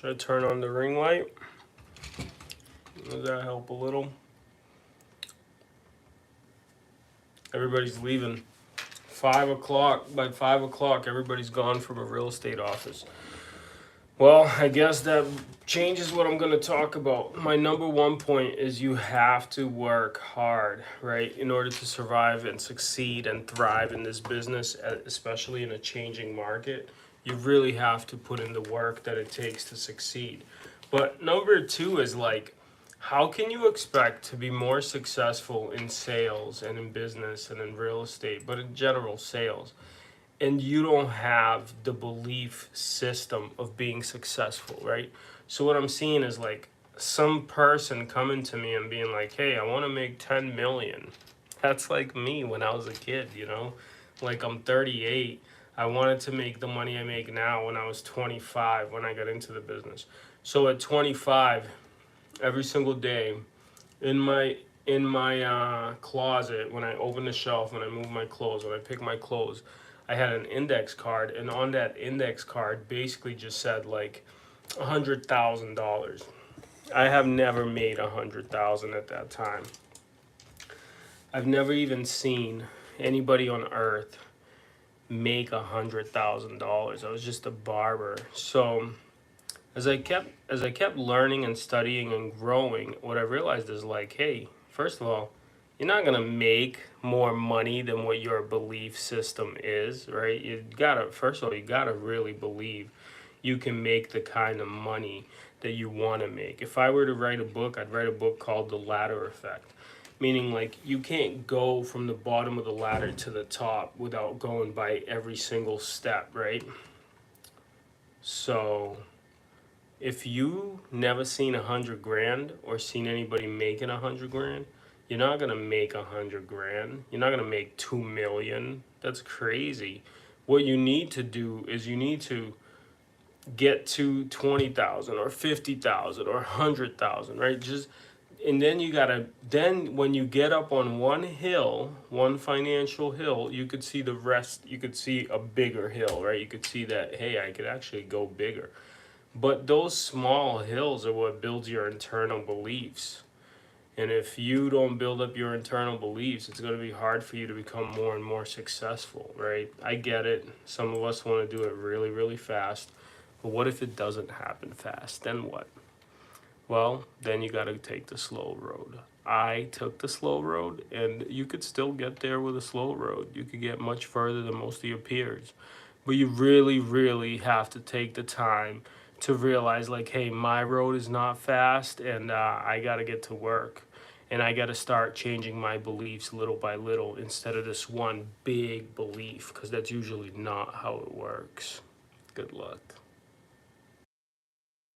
Should I turn on the ring light? Does that help a little? Everybody's leaving. 5 o'clock. By 5 o'clock, everybody's gone from a real estate office. Well, I guess that changes what I'm going to talk about. My number one point is you have to work hard, right, in order to survive and succeed and thrive in this business, especially in a changing market. You really have to put in the work that it takes to succeed. But number two is like, how can you expect to be more successful in sales and in business and in real estate, but in general sales, and you don't have the belief system of being successful, right? So what I'm seeing is like some person coming to me and being like, hey, I want to make 10 million. That's like me when I was a kid, you know? Like I'm 38. I wanted to make the money I make now when I was 25 when I got into the business. So at 25, every single day in my closet, when I open the shelf, when I move my clothes, when I pick my clothes, I had an index card, and on that index card basically just said like $100,000. I have never made 100,000 at that time. I've never even seen anybody on earth make $100,000. I was just a barber. So as I kept learning and studying and growing, what I realized is like, hey, first of all, you're not gonna make more money than what your belief system is, right? First of all, you gotta really believe you can make the kind of money that you want to make. If I were to write a book, I'd write a book called The Ladder Effect, meaning like you can't go from the bottom of the ladder to the top without going by every single step, right? So if you never seen 100 grand or seen anybody making 100 grand, you're not gonna make 100 grand. You're not gonna make 2 million. That's crazy. What you need to do is you need to get to 20,000 or 50,000 or 100,000, right? And then then when you get up on one hill, one financial hill, you could see the rest, you could see a bigger hill, right? You could see that, hey, I could actually go bigger. But those small hills are what builds your internal beliefs. And if you don't build up your internal beliefs, it's going to be hard for you to become more and more successful, right? I get it. Some of us want to do it really, really fast. But what if it doesn't happen fast? Then what? Well, then you got to take the slow road. I took the slow road, and you could still get there with a slow road. You could get much further than most of your peers. But you really, really have to take the time to realize, like, hey, my road is not fast, and I got to get to work. And I got to start changing my beliefs little by little instead of this one big belief, because that's usually not how it works. Good luck.